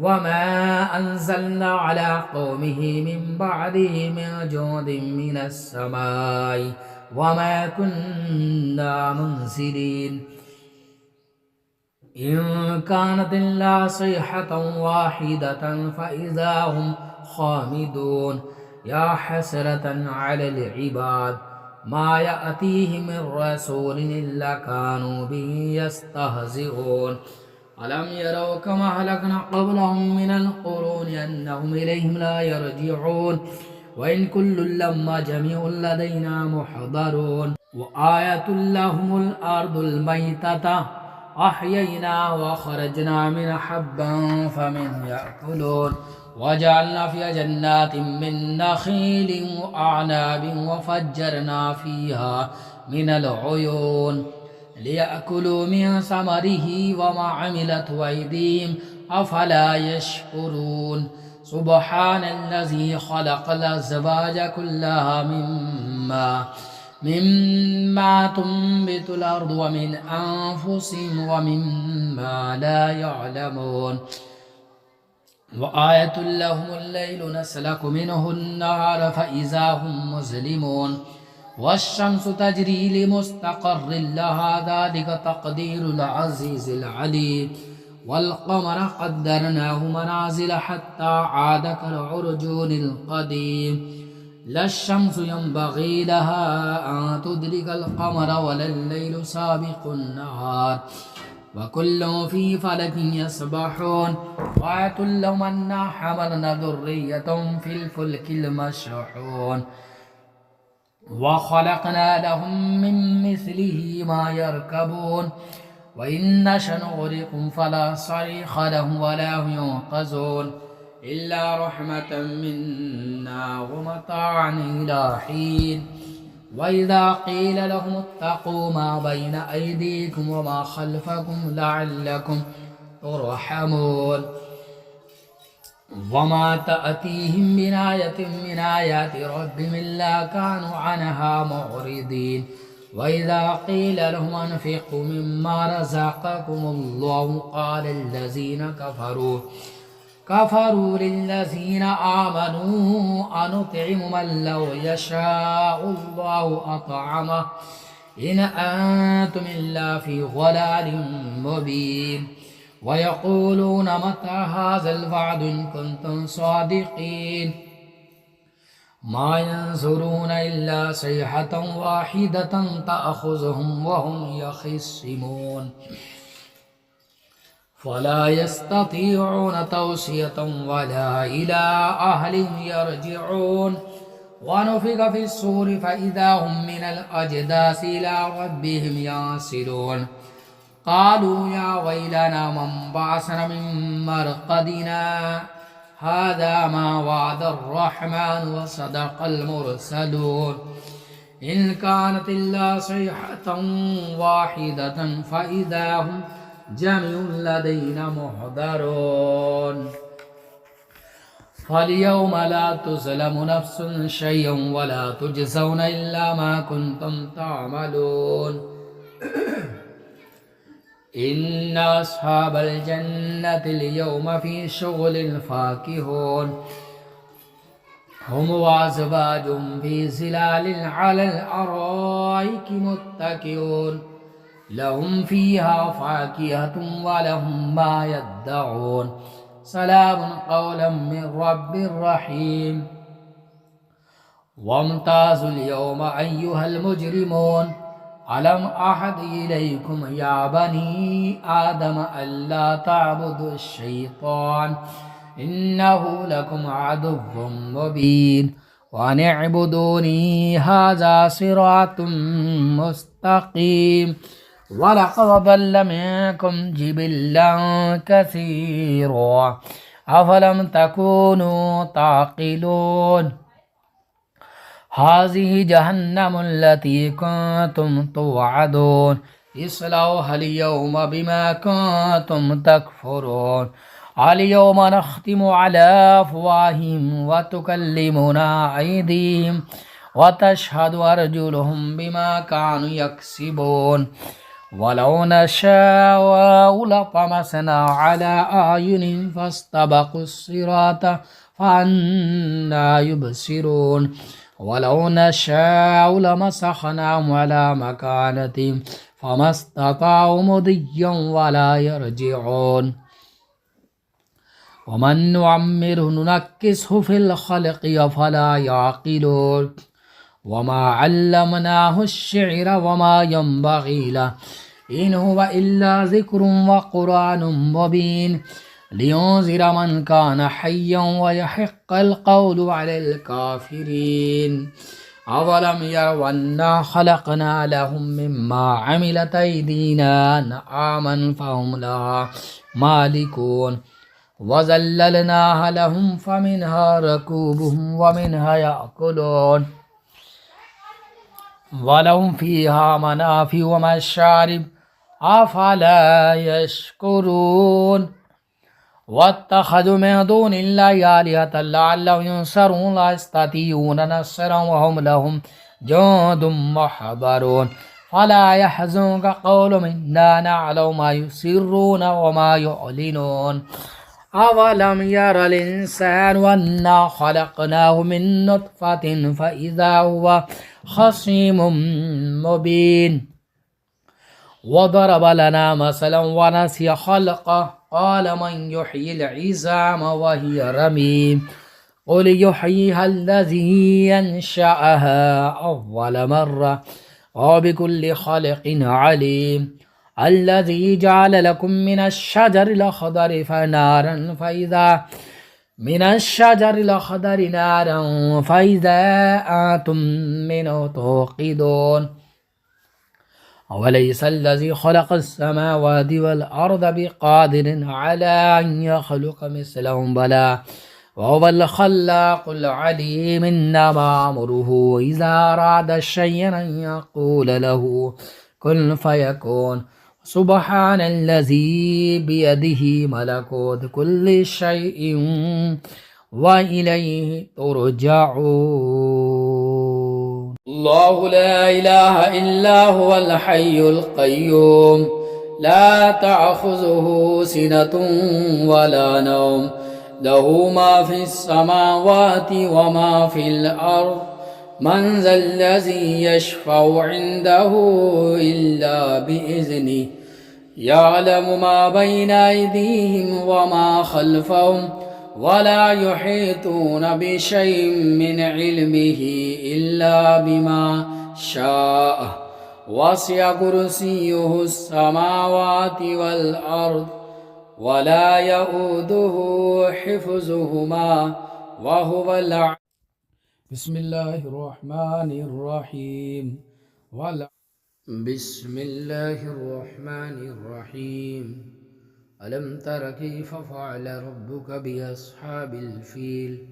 وما أنزلنا على قومه من بعده من جند من السماء وما كنا منزلين إن كانت إلا صيحة واحدة فإذا هم خامدون يا حسرة على العباد ما يأتيهم من رسول إلا كانوا به يستهزئون ألم يروا كما أهلكنا قبلهم من القرون أنهم إليهم لا يرجعون وإن كل لما جميع لدينا محضرون وآية لهم الأرض الميتة أحيينا وخرجنا من حبا فمن يأكلون وجعلنا فيها جنات من نخيل وأعناب وفجرنا فيها من العيون ليأكلوا من ثمره وما عملت أيديهم أفلا يشكرون سبحان الذي خلق الأزواج كلها مما تنبت الأرض ومن أنفسهم ومما لا يعلمون وآية لهم الليل نسلك منه النهار فإذا هم مظلمون والشمس تجري لمستقر لها ذلك تقدير العزيز العليم والقمر قدرناه منازل حتى عاد كالعرجون القديم لا الشمس ينبغي لها أن تدرك القمر ولا الليل سابق النهار وكل في فلك يسبحون وآية لهم أنا حملنا ذرية في الفلك المشحون وخلقنا لهم من مثله ما يركبون وإن نشأ نغرقهم فلا صريخ لهم ولا هم ينقذون إلا رحمة منا ومتاعا إلى حين وإذا قيل لهم اتقوا ما بين أيديكم وما خلفكم لعلكم ترحمون وما تأتيهم من آية من آيات ربهم إلا كانوا عنها معرضين وإذا قيل لهم أنفقوا مما رزقكم الله قال الذين كفروا للذين آمنوا أنطعم من لو يشاء الله أطعمه إن أنتم إلا في ضلال مبين ويقولون متى هذا الوعد إن كنتم صادقين ما ينظرون إلا صيحة واحدة تأخذهم وهم يخصمون فلا يستطيعون توصية ولا إلى أهلهم يرجعون ونفخ في الصور فإذا هم من الأجداث إلى ربهم ينسلون قالوا يا ويلنا من بعثنا من مرقدنا هذا ما وعد الرحمن وصدق المرسلون إن كانت إلا صيحة واحدة فإذا هم جميع لدينا محضرون فاليوم لا تظلم نفس شيئا ولا تجزون إلا ما كنتم تعملون إن أصحاب الجنة اليوم في شغل فاكهون هم وأزواجهم في ظلال على الأرائك متكئون لهم فيها فاكهة ولهم ما يدعون سلام قولا من رب رحيم وامتازوا اليوم أيها المجرمون ألم أحد إليكم يا بني آدم ألا تعبدوا الشيطان إنه لكم عدو مبين وأن اعبدوني هذا صراط مستقيم ولقد ضل منكم جبلا كثيرا أفلم تكونوا تعقلون هذه جهنم التي كنتم توعدون اصلوها اليوم بما كنتم تكفرون اليوم نختم على أفواههم وتكلمنا أيديهم وتشهد أرجلهم بما كانوا يكسبون ولو نشاء لطمسنا على أعينهم فاستبقوا الصراط فأنى يبصرون ولو نشاء لمسخناهم على مكانتهم فما استطاعوا مضيا ولا يرجعون ومن نعمره ننكسه في الخلق أفلا يعقلون وما علمناه الشعر وما ينبغي له إن هو إلا ذكر وقرآن مبين لينذر من كان حيا ويحق القول على الكافرين أولم يروا أنا خلقنا لهم مما عملت أيدينا أنعاما فهم لها مالكون وذللناها لهم فمنها ركوبهم ومنها يأكلون ولهم فيها منافع ومشارب أفلا يشكرون واتخذوا من دون الله آلهة لعلهم ينصرون لا يستطيعون نصرا وهم لهم جند محضرون فلا يحزنك قولهم إنا نعلم ما يسرون وما يعلنون أولم ير الإنسان أنا خلقناه من نطفة فإذا هو خصيم مبين وضرب لنا مثلا ونسي خلقه قال من يحيي العظام وهي رميم قل يحييها الذي ينشأها أول مرة وبكل خلق عليم الذي جعل لكم من الشجر الأخضر فنارا فإذا من الشجر الأخضر نارا فإذا أنتم منه توقدون أوليس الذي خلق السماوات والأرض بقادر على أن يخلق مثلهم بلى وهو الخلاق العليم إنما أمره إذا أراد شيئا أن يقول له كن فيكون سبحان الذي بيده ملكوت كل شيء وإليه ترجعون الله لا إله إلا هو الحي القيوم لا تأخذه سنة ولا نوم له ما في السماوات وما في الأرض من ذا الذي يشفع عنده إلا بإذنه يعلم ما بين أيديهم وما خلفهم ولا يحيطون بشيء من علمه إلا بما شاء وسع كرسيه السماوات والأرض ولا يؤوده حفظهما وهو العلي بسم الله الرحمن الرحيم بسم الله الرحمن الرحيم ألم تر كيف فعل ربك بأصحاب الفيل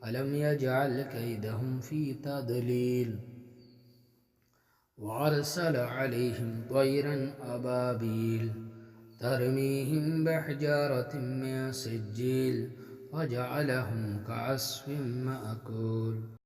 ألم يجعل كيدهم في تضليل وأرسل عليهم طيرا أبابيل ترميهم بحجارة من سجيل وجعلهم كعصف مأكول